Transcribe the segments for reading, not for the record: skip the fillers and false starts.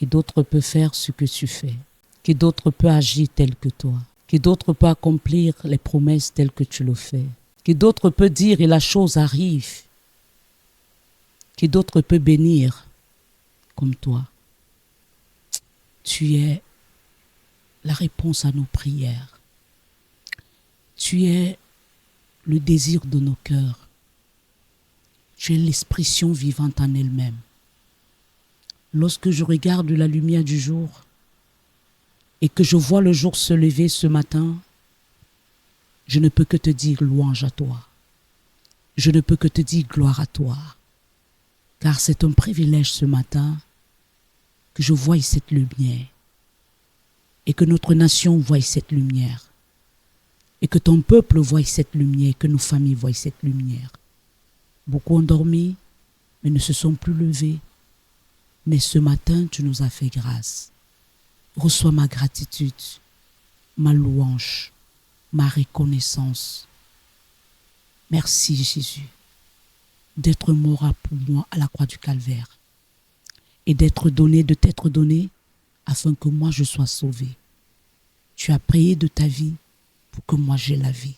Qui d'autre peut faire ce que tu fais? Qui d'autre peut agir tel que toi? Qui d'autre peut accomplir les promesses telles que tu le fais? Qui d'autre peut dire et la chose arrive? Qui d'autre peut bénir comme toi? Tu es la réponse à nos prières. Tu es le désir de nos cœurs. Tu es l'expression vivante en elle-même. Lorsque je regarde la lumière du jour et que je vois le jour se lever ce matin, je ne peux que te dire louange à toi. Je ne peux que te dire gloire à toi. Car c'est un privilège ce matin que je voie cette lumière et que notre nation voie cette lumière et que ton peuple voie cette lumière, que nos familles voient cette lumière. Beaucoup ont dormi, mais ne se sont plus levés. Mais ce matin, tu nous as fait grâce. Reçois ma gratitude, ma louange, ma reconnaissance. Merci Jésus d'être mort pour moi à la croix du Calvaire et de t'être donné afin que moi je sois sauvé. Tu as payé de ta vie pour que moi j'aie la vie.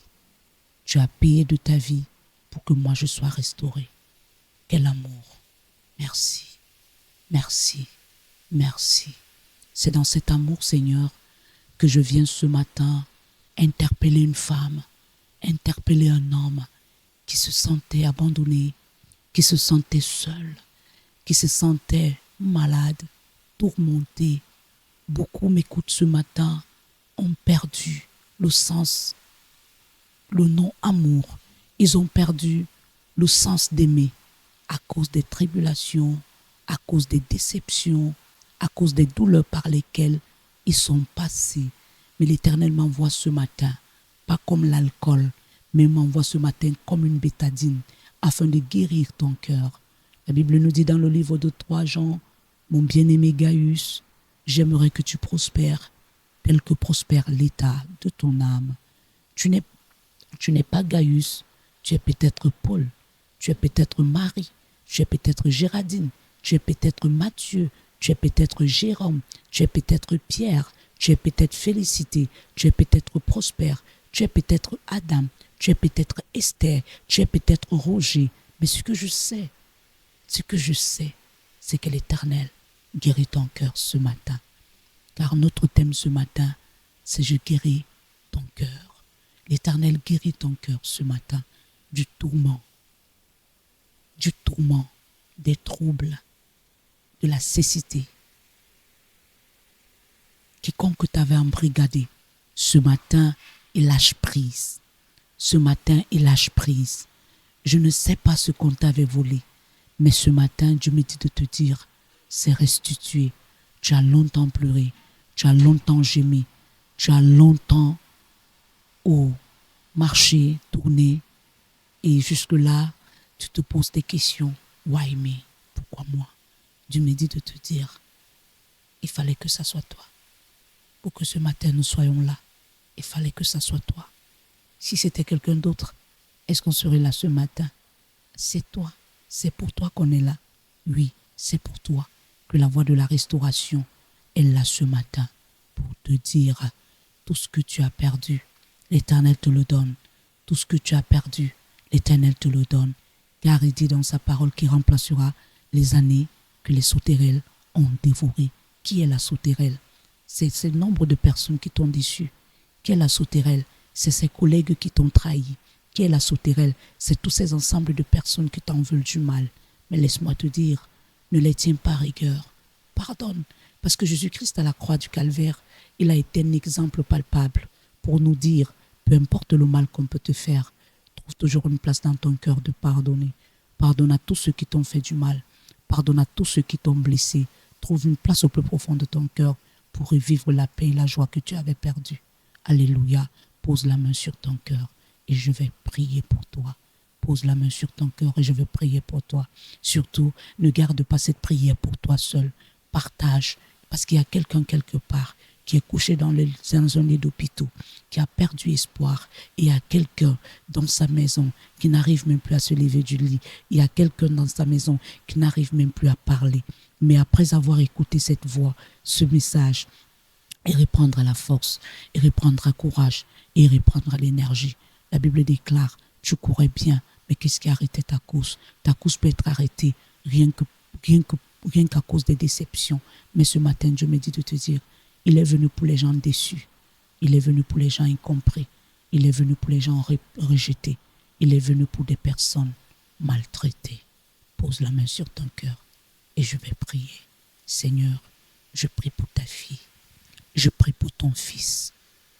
Tu as payé de ta vie pour que moi je sois restauré. Quel amour. Merci, merci, merci. C'est dans cet amour, Seigneur, que je viens ce matin interpeller une femme, interpeller un homme qui se sentait abandonné, qui se sentait seul, qui se sentait malade, tourmenté. Beaucoup m'écoutent ce matin, ont perdu le sens, le non-amour. Ils ont perdu le sens d'aimer à cause des tribulations, à cause des déceptions, à cause des douleurs par lesquelles ils sont passés. Mais l'Éternel m'envoie ce matin, pas comme l'alcool, mais m'envoie ce matin comme une bétadine, afin de guérir ton cœur. La Bible nous dit dans le livre de 3 Jean, mon bien-aimé Gaius, j'aimerais que tu prospères, tel que prospère l'état de ton âme. Tu n'es pas Gaius, tu es peut-être Paul, tu es peut-être Marie, tu es peut-être Géraldine, tu es peut-être Matthieu, tu es peut-être Jérôme, tu es peut-être Pierre, tu es peut-être Félicité, tu es peut-être Prosper, tu es peut-être Adam, tu es peut-être Esther, tu es peut-être Roger. Mais ce que je sais, c'est que l'Éternel guérit ton cœur ce matin. Car notre thème ce matin, c'est je guéris ton cœur. L'Éternel guérit ton cœur ce matin du tourment, des troubles, de la cécité. Quiconque t'avait embrigadé, ce matin, il lâche prise. Ce matin, il lâche prise. Je ne sais pas ce qu'on t'avait volé, mais ce matin, Dieu me dit de te dire, c'est restitué. Tu as longtemps pleuré, tu as longtemps gémi, tu as longtemps marché, tourné, et jusque-là, tu te poses des questions. Why me? Pourquoi moi? Dieu me dit de te dire, il fallait que ça soit toi. Pour que ce matin, nous soyons là, il fallait que ça soit toi. Si c'était quelqu'un d'autre, est-ce qu'on serait là ce matin? C'est toi, c'est pour toi qu'on est là. Oui, c'est pour toi que la voie de la restauration est là ce matin pour te dire tout ce que tu as perdu, l'Éternel te le donne. Tout ce que tu as perdu, l'Éternel te le donne. Car il dit dans sa parole qu'il remplacera les années que les sauterelles ont dévorées. Qui est la sauterelle? C'est le nombre de personnes qui t'ont déçu. Qui est la sauterelle? C'est ses collègues qui t'ont trahi. Qui est la sauterelle? C'est tous ces ensembles de personnes qui t'en veulent du mal. Mais laisse-moi te dire, ne les tiens pas à rigueur. Pardonne, parce que Jésus-Christ à la croix du Calvaire, il a été un exemple palpable pour nous dire, peu importe le mal qu'on peut te faire, trouve toujours une place dans ton cœur de pardonner. Pardonne à tous ceux qui t'ont fait du mal. Pardonne à tous ceux qui t'ont blessé. Trouve une place au plus profond de ton cœur pour revivre la paix et la joie que tu avais perdue. Alléluia. Pose la main sur ton cœur et je vais prier pour toi. Pose la main sur ton cœur et je vais prier pour toi. Surtout, ne garde pas cette prière pour toi seul. Partage, parce qu'il y a quelqu'un quelque part qui est couché dans un lit d'hôpital, qui a perdu espoir. Et il y a quelqu'un dans sa maison qui n'arrive même plus à se lever du lit. Il y a quelqu'un dans sa maison qui n'arrive même plus à parler. Mais après avoir écouté cette voix, ce message, il reprendra la force, il reprendra courage et il reprendra l'énergie. La Bible déclare, tu courais bien, mais qu'est-ce qui a arrêté ta course? Ta course peut être arrêtée rien qu'à cause des déceptions. Mais ce matin, Dieu me dit de te dire, il est venu pour les gens déçus. Il est venu pour les gens incompris. Il est venu pour les gens rejetés. Il est venu pour des personnes maltraitées. Pose la main sur ton cœur et je vais prier. Seigneur, je prie pour ta fille. Je prie pour ton fils.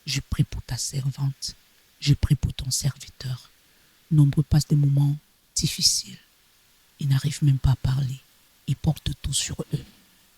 Je prie pour ta servante. Je prie pour ton serviteur. Nombreux passent des moments difficiles. Ils n'arrivent même pas à parler. Ils portent tout sur eux.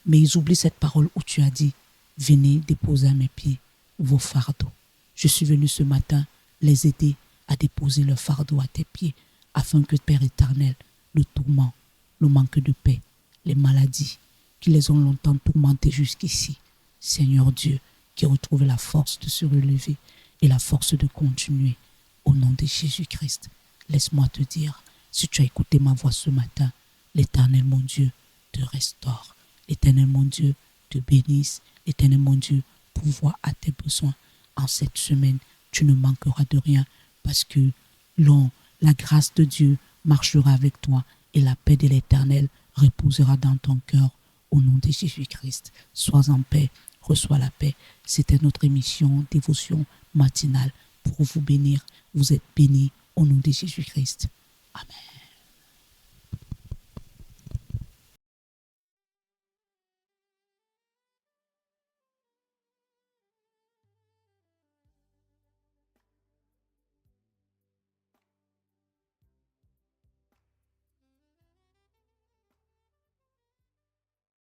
Mais ils oublient cette parole où tu as dit, venez déposer à mes pieds vos fardeaux. Je suis venu ce matin les aider à déposer leur fardeau à tes pieds, afin que, Père éternel, le tourment, le manque de paix, les maladies qui les ont longtemps tourmentés jusqu'ici, Seigneur Dieu, qui retrouve la force de se relever et la force de continuer. Au nom de Jésus-Christ, laisse-moi te dire, si tu as écouté ma voix ce matin, l'Éternel mon Dieu te restaure. L'Éternel mon Dieu te bénisse. L'Éternel mon Dieu pourvoit à tes besoins. En cette semaine, tu ne manqueras de rien parce que la grâce de Dieu marchera avec toi et la paix de l'Éternel reposera dans ton cœur. Au nom de Jésus-Christ, sois en paix, reçois la paix. C'était notre émission dévotion matinale pour vous bénir. Vous êtes bénis au nom de Jésus-Christ. Amen.